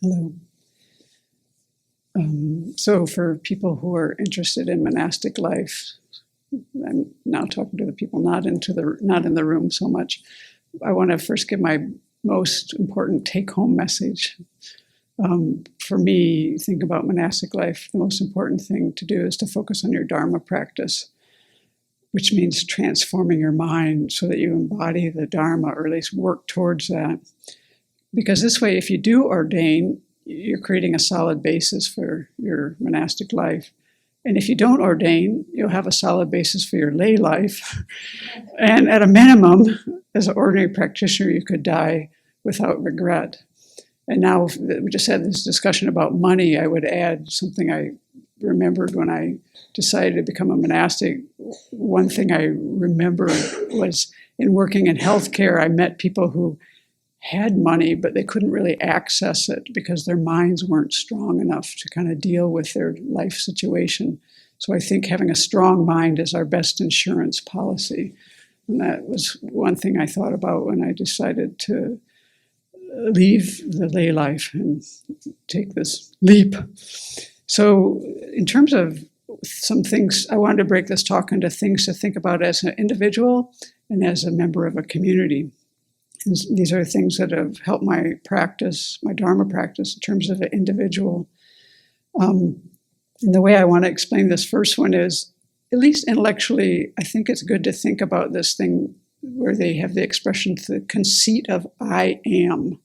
Hello. So for people who are interested in monastic life, I'm now talking to the people not in the room so much. I want to first give my most important take-home message. For me, think about monastic life. The most important thing to do is to focus on your Dharma practice, which means transforming your mind so that you embody the Dharma, or at least work towards that. Because this way, if you do ordain, you're creating a solid basis for your monastic life. And if you don't ordain, you'll have a solid basis for your lay life. And at a minimum, as an ordinary practitioner, you could die without regret. And now we just had this discussion about money. I would add something I remembered when I decided to become a monastic. One thing I remember was in working in healthcare, I met people who had money, but they couldn't really access it because their minds weren't strong enough to kind of deal with their life situation. So I think having a strong mind is our best insurance policy. And that was one thing I thought about when I decided to leave the lay life and take this leap. So in terms of some things, I wanted to break this talk into things to think about as an individual and as a member of a community. And these are things that have helped my practice, my Dharma practice, in terms of an individual. And the way I want to explain this first one is, at least intellectually, I think it's good to think about this thing where they have the expression, the conceit of I am.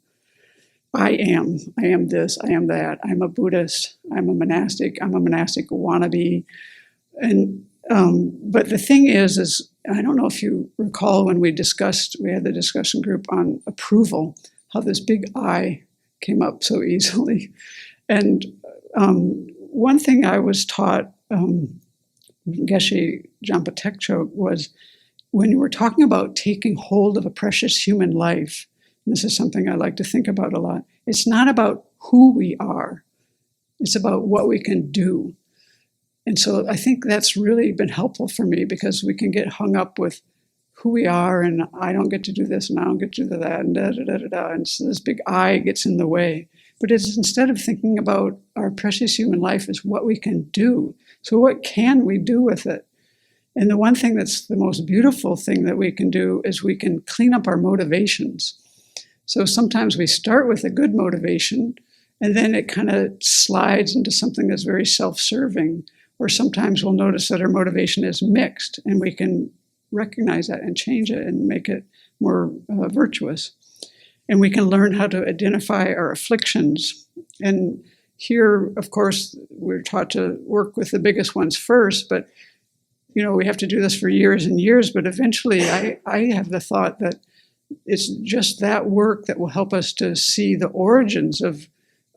I am this, I am that, I'm a Buddhist, I'm a monastic wannabe. And but the thing is I don't know if you recall when we had the discussion group on approval, how this big I came up so easily. And one thing I was taught, Geshe Jampa Tekcho, was when you were talking about taking hold of a precious human life, and this is something I like to think about a lot, it's not about who we are, it's about what we can do. And so I think that's really been helpful for me, because we can get hung up with who we are, and I don't get to do this, and I don't get to do that, and da-da-da-da-da, and so this big I gets in the way. But it's, instead of thinking about our precious human life, is what we can do. So what can we do with it? And the one thing that's the most beautiful thing that we can do is we can clean up our motivations. So sometimes we start with a good motivation, and then it kind of slides into something that's very self-serving. Or sometimes we'll notice that our motivation is mixed, and we can recognize that and change it and make it more virtuous. And we can learn how to identify our afflictions. And here, of course, we're taught to work with the biggest ones first, but we have to do this for years and years. But eventually, I have the thought that it's just that work that will help us to see the origins of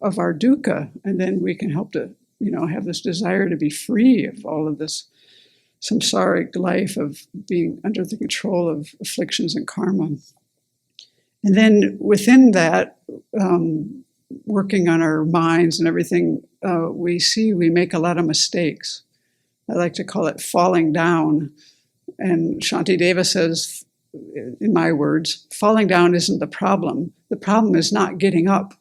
our dukkha, and then we can help to have this desire to be free of all of this samsaric life of being under the control of afflictions and karma. And then within that, working on our minds and everything, we make a lot of mistakes. I like to call it falling down. And Shantideva says, in my words, falling down isn't the problem. The problem is not getting up.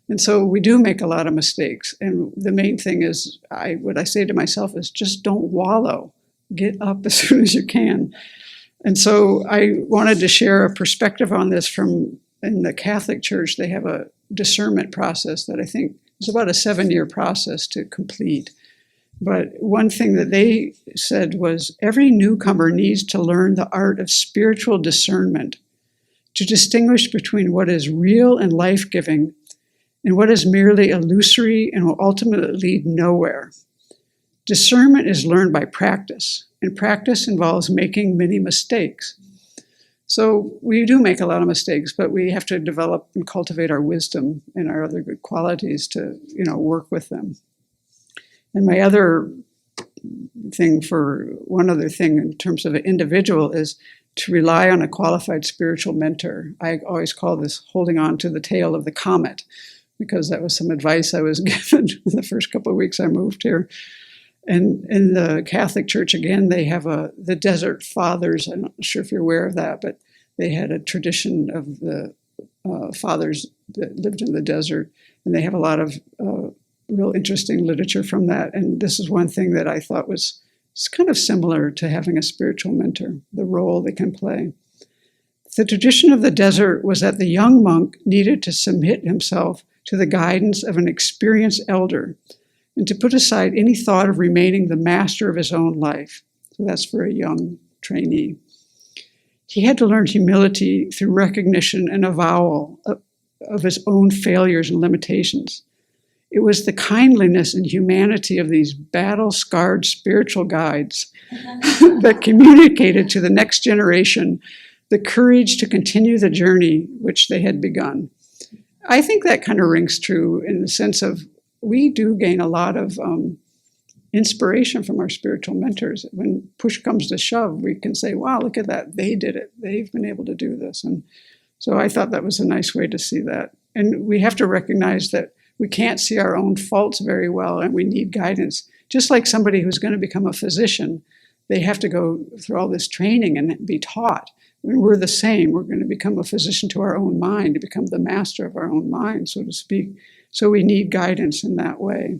And so we do make a lot of mistakes. And the main thing is, what I say to myself is, just don't wallow. Get up as soon as you can. And so I wanted to share a perspective on this in the Catholic Church. They have a discernment process that I think is about a 7-year process to complete. But one thing that they said was, every newcomer needs to learn the art of spiritual discernment, to distinguish between what is real and life-giving and what is merely illusory and will ultimately lead nowhere. Discernment is learned by practice, and practice involves making many mistakes. So we do make a lot of mistakes, but we have to develop and cultivate our wisdom and our other good qualities to, work with them. And one other thing in terms of an individual is to rely on a qualified spiritual mentor. I always call this holding on to the tail of the comet, because that was some advice I was given in the first couple of weeks I moved here. And in the Catholic Church, again, they have the Desert Fathers. I'm not sure if you're aware of that, but they had a tradition of the fathers that lived in the desert. And they have a lot of real interesting literature from that. And this is one thing that I thought was kind of similar to having a spiritual mentor, the role they can play. The tradition of the desert was that the young monk needed to submit himself to the guidance of an experienced elder and to put aside any thought of remaining the master of his own life. So that's for a young trainee. He had to learn humility through recognition and avowal of his own failures and limitations. It was the kindliness and humanity of these battle-scarred spiritual guides that communicated to the next generation the courage to continue the journey which they had begun. I think that kind of rings true in the sense of we do gain a lot of inspiration from our spiritual mentors. When push comes to shove, we can say, wow, look at that. They did it. They've been able to do this. And so I thought that was a nice way to see that. And we have to recognize that we can't see our own faults very well, and we need guidance. Just like somebody who's going to become a physician, they have to go through all this training and be taught. When we're the same, we're going to become a physician to our own mind, to become the master of our own mind, so to speak. So we need guidance in that way.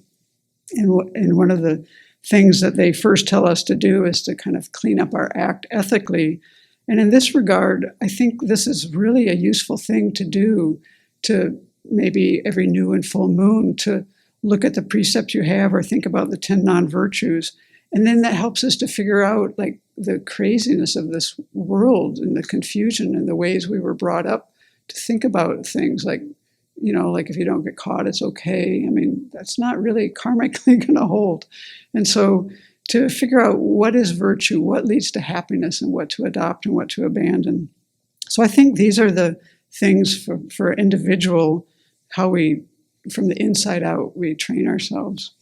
And one of the things that they first tell us to do is to kind of clean up our act ethically. And in this regard, I think this is really a useful thing to do, to maybe every new and full moon, to look at the precepts you have or think about the 10 non-virtues. And then that helps us to figure out like the craziness of this world and the confusion and the ways we were brought up to think about things like, you know, like if you don't get caught, it's okay. I mean, that's not really karmically going to hold. And so to figure out what is virtue, what leads to happiness, and what to adopt and what to abandon. So I think these are the things for individual, how we, from the inside out, we train ourselves.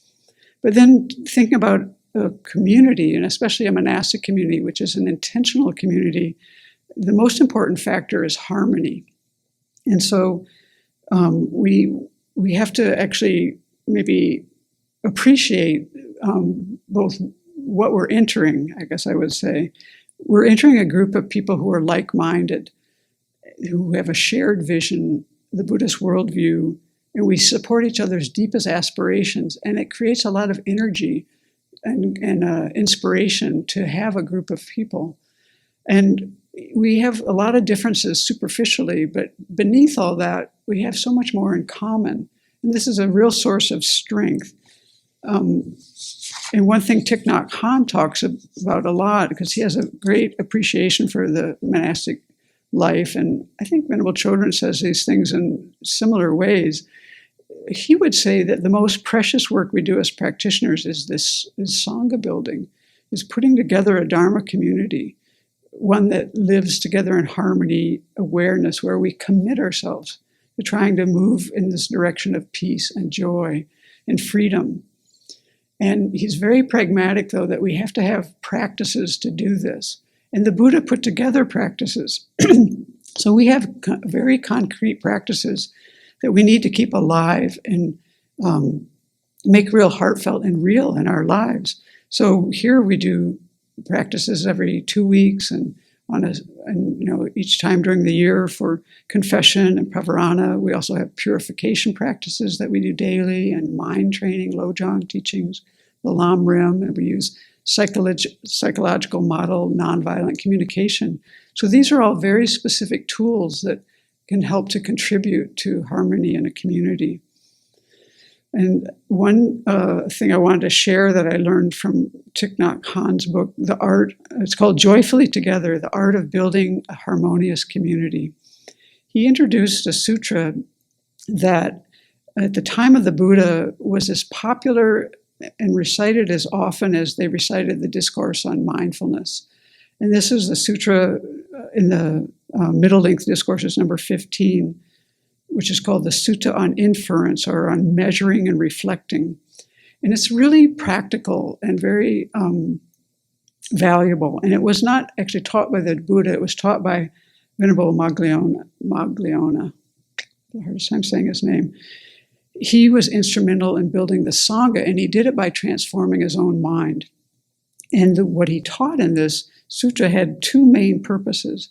But then thinking about a community, and especially a monastic community, which is an intentional community, the most important factor is harmony. And so we have to actually maybe appreciate both what we're entering, I guess I would say. We're entering a group of people who are like-minded, who have a shared vision, the Buddhist worldview, and we support each other's deepest aspirations, and it creates a lot of energy and inspiration to have a group of people. And we have a lot of differences superficially, but beneath all that, we have so much more in common. And this is a real source of strength. And one thing Thich Nhat Hanh talks about a lot, because he has a great appreciation for the monastic life, and I think Venerable Chodron says these things in similar ways. He would say that the most precious work we do as practitioners is Sangha building, is putting together a Dharma community, one that lives together in harmony, awareness, where we commit ourselves to trying to move in this direction of peace and joy and freedom. And he's very pragmatic, though, that we have to have practices to do this. And the Buddha put together practices. So we have very concrete practices that we need to keep alive and make real heartfelt and real in our lives. So here we do practices every 2 weeks and each time during the year for confession and pavarana. We also have purification practices that we do daily, and mind training, Lojong teachings, the Lam Rim, and we use psychological model nonviolent communication. So these are all very specific tools that can help to contribute to harmony in a community. And one thing I wanted to share that I learned from Thich Nhat Hanh's book, The Art, it's called Joyfully Together, The Art of Building a Harmonious Community. He introduced a sutra that at the time of the Buddha was as popular and recited as often as they recited the discourse on mindfulness. And this is the sutra in the middle-length discourses, number 15, which is called the Sutta on Inference, or on measuring and reflecting. And it's really practical and very valuable. And it was not actually taught by the Buddha, it was taught by Venerable Magliona, the hardest time saying his name. He was instrumental in building the Sangha, and he did it by transforming his own mind. And what he taught in this sutra had two main purposes.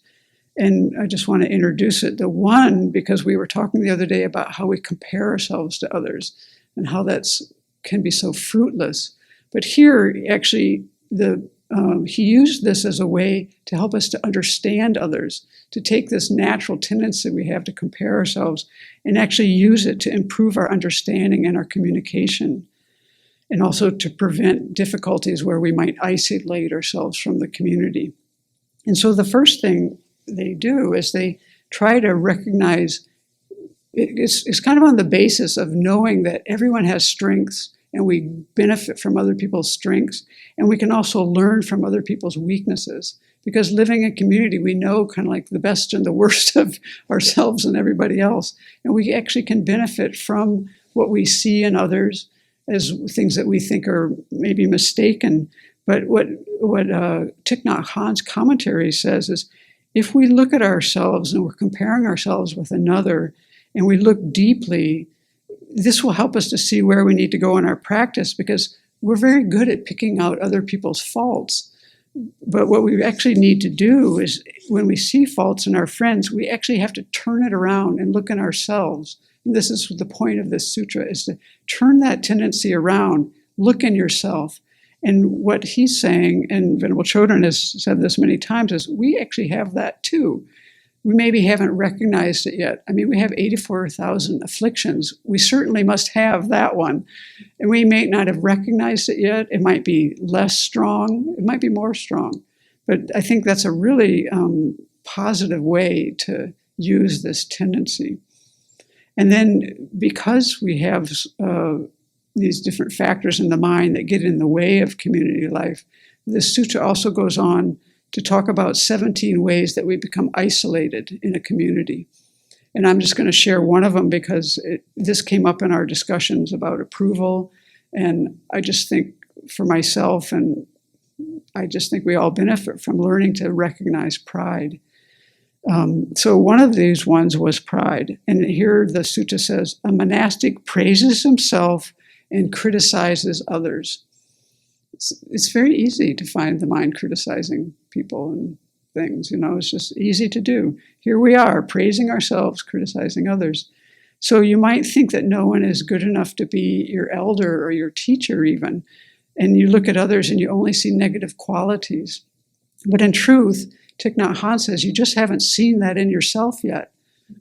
And I just want to introduce it. The one, because we were talking the other day about how we compare ourselves to others and how that's can be so fruitless. But here, actually, he used this as a way to help us to understand others, to take this natural tendency we have to compare ourselves and actually use it to improve our understanding and our communication, and also to prevent difficulties where we might isolate ourselves from the community. And so the first thing they do is they try to recognize, it's kind of on the basis of knowing that everyone has strengths and we benefit from other people's strengths, and we can also learn from other people's weaknesses. Because living in community, we know kind of like the best and the worst of ourselves and everybody else, and we actually can benefit from what we see in others as things that we think are maybe mistaken. But what Thich Nhat Hanh's commentary says is, if we look at ourselves and we're comparing ourselves with another, and we look deeply, this will help us to see where we need to go in our practice, because we're very good at picking out other people's faults. But what we actually need to do is, when we see faults in our friends, we actually have to turn it around and look in ourselves. And this is the point of this sutra, is to turn that tendency around, look in yourself. And what he's saying, and Venerable Chodron has said this many times, is we actually have that too. We maybe haven't recognized it yet. I mean, we have 84,000 afflictions. We certainly must have that one. And we may not have recognized it yet. It might be less strong. It might be more strong. But I think that's a really positive way to use this tendency. And then, because we have these different factors in the mind that get in the way of community life, this sutra also goes on to talk about 17 ways that we become isolated in a community. And I'm just going to share one of them, because this came up in our discussions about approval. And I just think for myself, and I just think we all benefit from learning to recognize pride. So one of these ones was pride. And here the sutta says, a monastic praises himself and criticizes others. It's very easy to find the mind criticizing people and things, it's just easy to do. Here we are, praising ourselves, criticizing others. So you might think that no one is good enough to be your elder or your teacher even, and you look at others and you only see negative qualities. But in truth, Thich Nhat Hanh says you just haven't seen that in yourself yet.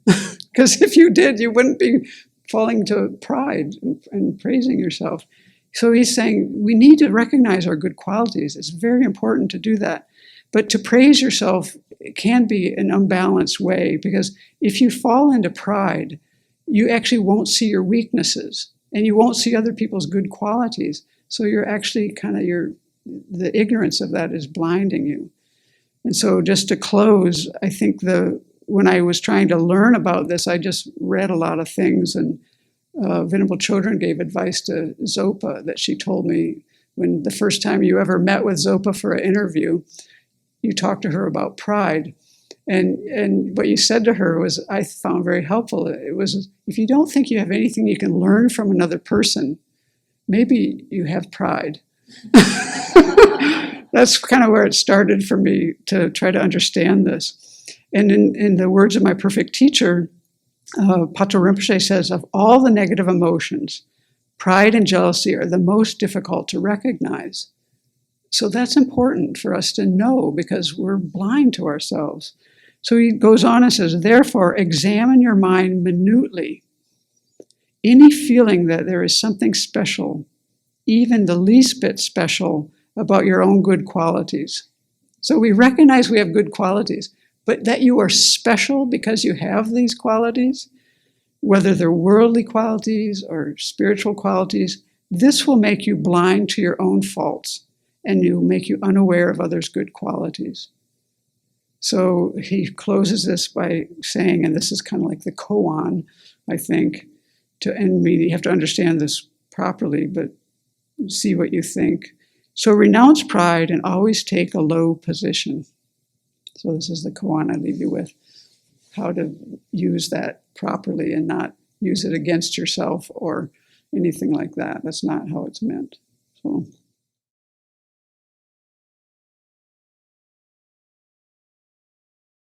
Because if you did, you wouldn't be falling to pride and praising yourself. So he's saying we need to recognize our good qualities. It's very important to do that. But to praise yourself can be an unbalanced way, because if you fall into pride, you actually won't see your weaknesses and you won't see other people's good qualities. So you're actually the ignorance of that is blinding you. And so just to close, I think when I was trying to learn about this, I just read a lot of things, and Venerable Chodron gave advice to Zopa that she told me when the first time you ever met with Zopa for an interview, you talked to her about pride. And what you said to her was, I found very helpful. It was, if you don't think you have anything you can learn from another person, maybe you have pride. That's kind of where it started for me to try to understand this. And in the words of my perfect teacher, Patrul Rinpoche says, of all the negative emotions, pride and jealousy are the most difficult to recognize. So that's important for us to know, because we're blind to ourselves. So he goes on and says, therefore, examine your mind minutely. Any feeling that there is something special, even the least bit special, about your own good qualities. So we recognize we have good qualities, but that you are special because you have these qualities, whether they're worldly qualities or spiritual qualities, this will make you blind to your own faults, and it will make you unaware of others' good qualities. So he closes this by saying, and this is kind of like the koan, I think, and you have to understand this properly, but see what you think. So renounce pride and always take a low position. So this is the koan I leave you with, how to use that properly and not use it against yourself or anything like that. That's not how it's meant. So